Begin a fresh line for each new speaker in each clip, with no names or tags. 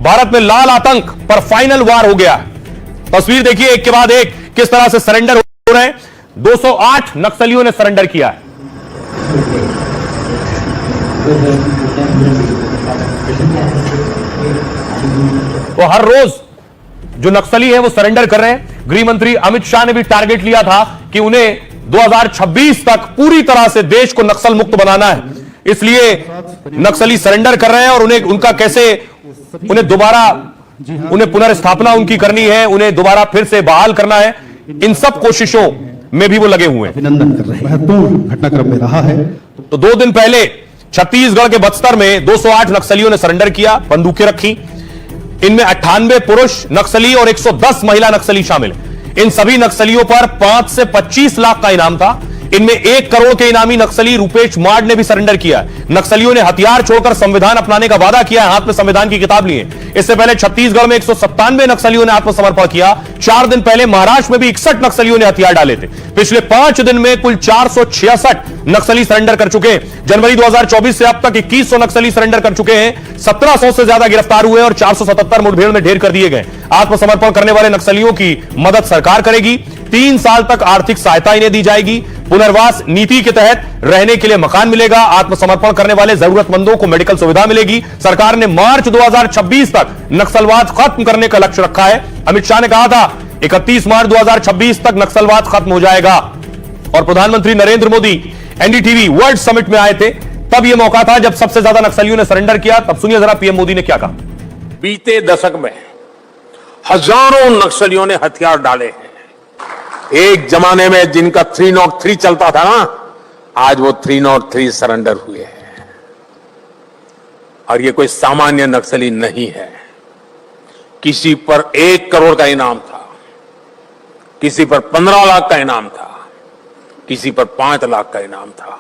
भारत में लाल आतंक पर फाइनल वार हो गया है। तस्वीर देखिए एक के बाद एक किस तरह से सरेंडर हो रहे हैं। 208 नक्सलियों ने सरेंडर किया है। तो हर रोज जो नक्सली हैं वो सरेंडर कर रहे हैं। गृह मंत्री अमित शाह ने भी टारगेट लिया था कि उन्हें 2026 तक पूरी तरह से देश को नक्सल मुक्त बनाना है, इसलिए नक्सली सरेंडर कर रहे हैं और उन्हें दोबारा उन्हें पुनर्स्थापना उनकी करनी है, उन्हें दोबारा फिर से बहाल करना है। इन सब कोशिशों में भी वो लगे हुए हैं।
अभिनंदन कर रहे हैं। महत्वपूर्ण घटनाक्रम में रहा है।
तो 2 दिन पहले छत्तीसगढ़ के बस्तर में 208 नक्सलियों ने सरेंडर किया, बंदूकें रखी। इनमें 98 पुरुष नक्सली और 110 महिला नक्सली शामिल हैं। इन सभी नक्सलियों पर 5 से 25 लाख का इनाम था। इनमें 1 करोड़ के इनामी नक्सली रूपेश मार्ड ने भी सरेंडर किया है। नक्सलियों ने हथियार छोड़कर संविधान अपनाने का वादा किया है, हाथ में संविधान की किताब लिए। इससे पहले छत्तीसगढ़ में 197 नक्सलियों ने आत्मसमर्पण किया। 4 दिन पहले महाराष्ट्र में भी 61 नक्सलियों ने हथियार डाले थे। पिछले 5 दिन में कुल 466 नक्सली सरेंडर कर चुके हैं। जनवरी 2024 से अब तक 2100 नक्सली सरेंडर कर चुके हैं। 1700 से ज्यादा गिरफ्तार हुए और 477 मुठभेड़ में ढेर कर दिए गए। आत्मसमर्पण करने वाले नक्सलियों की मदद सरकार करेगी। 3 साल तक आर्थिक सहायता इन्हें दी जाएगी। पुनर्वास नीति के तहत रहने के लिए मकान मिलेगा। आत्मसमर्पण करने वाले जरूरतमंदों को मेडिकल सुविधा मिलेगी। सरकार ने मार्च 2026 तक नक्सलवाद खत्म करने का लक्ष्य रखा है। अमित शाह ने कहा था 31 मार्च 2026 तक नक्सलवाद खत्म हो जाएगा। और प्रधानमंत्री Narendra Modi NDTV world summit में आए थे, तब यह मौका था जब सबसे ज्यादा नक्सलियों ने सरेंडर किया। तब सुनिए जरा पीएम मोदी ने क्या कहा।
बीते दशक में हजारों नक्सलियों ने हथियार डाले हैं। एक जमाने में जिनका 303 चलता था ना, आज वो 303 सरेंडर हुए हैं। और ये कोई सामान्य नक्सली नहीं है। किसी पर 1 करोड़ का इनाम था, किसी पर 15 लाख का इनाम था, किसी पर 5 लाख का इनाम था।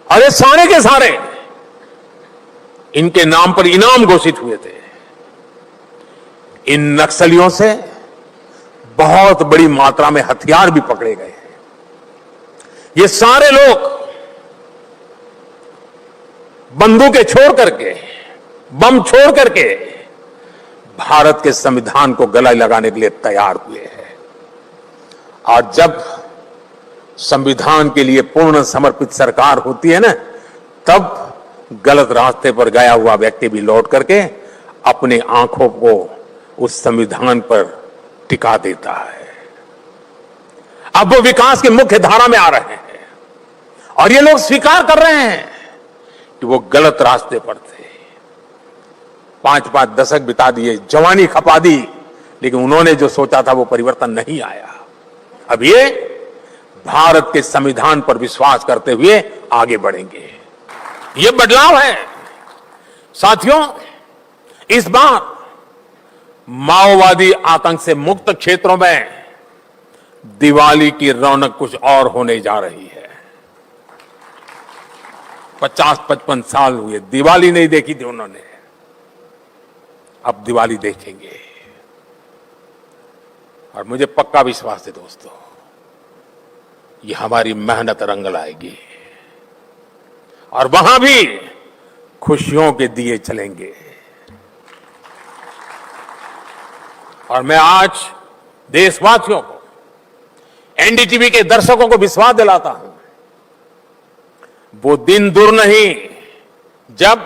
अरे सारे के सारे इनके नाम पर इनाम घोषित हुए थे। इन नक्सलियों से बहुत बड़ी मात्रा में हथियार भी पकड़े गए हैं। ये सारे लोग बंदूकें छोड़ करके, बम छोड़ करके भारत के संविधान को गला लगाने के लिए तैयार हुए हैं। और जब संविधान के लिए पूर्ण समर्पित सरकार होती है ना, तब गलत रास्ते पर गया हुआ व्यक्ति भी लौट करके अपनी आंखों को उस संविधान पर टिका देता है। अब वो विकास की मुख्य धारा में आ रहे हैं और ये लोग स्वीकार कर रहे हैं कि वो गलत रास्ते पर थे। 5-5 दशक बिता दिए, जवानी खपा दी, लेकिन उन्होंने जो सोचा था वो परिवर्तन नहीं आया। अब ये भारत के संविधान पर विश्वास करते हुए आगे बढ़ेंगे। ये बदलाव है साथियों। इस बार माओवादी आतंक से मुक्त क्षेत्रों में दिवाली की रौनक कुछ और होने जा रही है। 50-55 साल हुए दिवाली नहीं देखी थी उन्होंने, अब दिवाली देखेंगे। और मुझे पक्का विश्वास है दोस्तों, ये हमारी मेहनत रंग लाएगी और वहां भी खुशियों के दिए चलेंगे। और मैं आज देशवासियों को, एनडीटीवी के दर्शकों को विश्वास दिलाता हूं, वो दिन दूर नहीं जब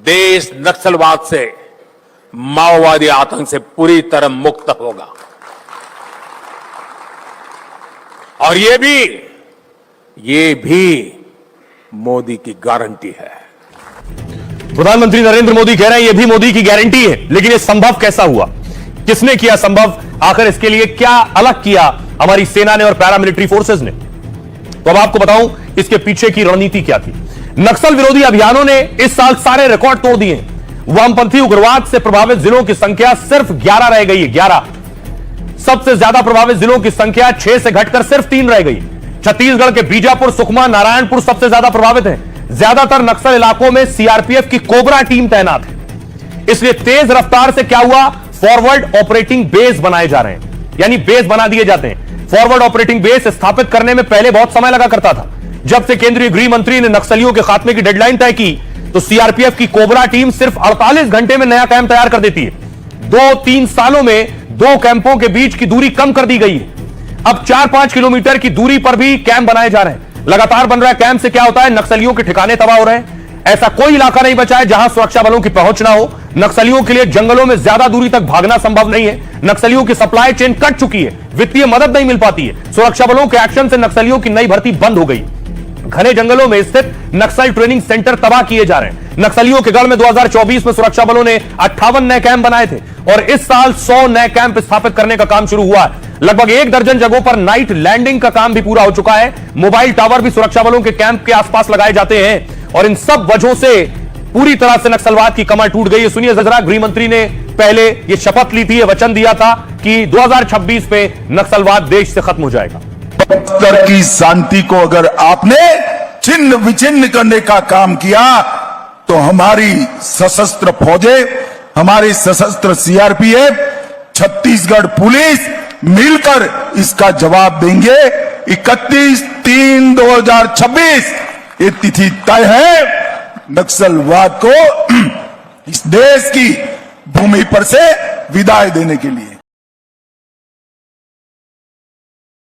देश नक्सलवाद से, माओवादी आतंक से पूरी तरह मुक्त होगा। और ये भी मोदी की गारंटी है।
प्रधानमंत्री नरेंद्र मोदी कह रहे हैं ये भी मोदी की गारंटी है। लेकिन ये संभव कैसा हुआ, किसने किया संभव, आखिर इसके लिए क्या अलग किया हमारी सेना ने और पैरामिलिट्री फोर्सेस ने? तो अब आपको बताऊं इसके पीछे की रणनीति क्या थी। नक्सल विरोधी अभियानों ने इस साल सारे रिकॉर्ड तोड़ दिए। वामपंथी उग्रवाद से प्रभावित जिलों की संख्या सिर्फ 11 रह गई है। 11 सबसे ज्यादा प्रभावित जिलों की संख्या 6 से घटकर सिर्फ 3 रह गई। छत्तीसगढ़ के बीजापुर, सुकमा, नारायणपुर सबसे ज्यादा प्रभावित हैं। ज्यादातर नक्सल इलाकों में सीआरपीएफ की कोबरा टीम तैनात है। इसलिए तेज रफ्तार से क्या हुआ, फॉरवर्ड ऑपरेटिंग बेस बनाए जा रहे हैं, यानी बेस बना दिए जाते हैं। फॉरवर्ड ऑपरेटिंग बेस स्थापित करने में पहले बहुत समय लगा करता था। जब से केंद्रीय गृह मंत्री ने नक्सलियों के खात्मे की डेडलाइन तय की, तो तो सीआरपीएफ की कोबरा टीम सिर्फ 48 घंटे में नया कैंप तैयार कर देती है। 2-3 सालों में 2 कैंपों के बीच की दूरी कम कर दी गई है। अब 4-5 किलोमीटर की दूरी पर भी कैंप बनाए जा रहे हैं। लगातार बन रहा है कैंप से क्या होता है, नक्सलियों के ठिकाने तबाह हो रहे हैं। ऐसा कोई इलाका नहीं बचा है जहां सुरक्षा बलों की पहुंच ना हो। नक्सलियों के लिए जंगलों में ज्यादा दूरी तक भागना संभव नहीं है। नक्सलियों की सप्लाई चेन कट चुकी है, वित्तीय मदद नहीं मिल पाती है। सुरक्षा बलों के एक्शन से नक्सलियों की नई भर्ती बंद हो गई। घने जंगलों में स्थित नक्सल ट्रेनिंग सेंटर तबाह किए जा रहे हैं। नक्सलियों के गढ़ में 2024 में सुरक्षा बलों ने 58 नए कैंप बनाए थे और इस साल 100 नए कैंप स्थापित करने का काम शुरू हुआ है। लगभग 1 दर्जन जगहों पर नाइट लैंडिंग का काम भी पूरा हो चुका है। मोबाइल टावर भी सुरक्षा बलों के कैंप के आसपास लगाए जाते हैं और इन सब वजहों से पूरी तरह से नक्सलवाद की कमर टूट गई है। सुनिए जरा, गृह मंत्री ने पहले ये शपथ ली थी, ये वचन दिया था कि 2026 में नक्सलवाद देश से खत्म हो जाएगा।
बख्तर की शांति को अगर आपने छिन्न विचिन्न करने का काम किया तो हमारी सशस्त्र फौजें, हमारी सशस्त्र सीआरपीएफ, छत्तीसगढ़ पुलिस मिलकर इसका जवाब देंगे। 31/3/2026 ये तिथि तय है नक्सलवाद को इस देश की भूमि पर से विदाई देने के लिए।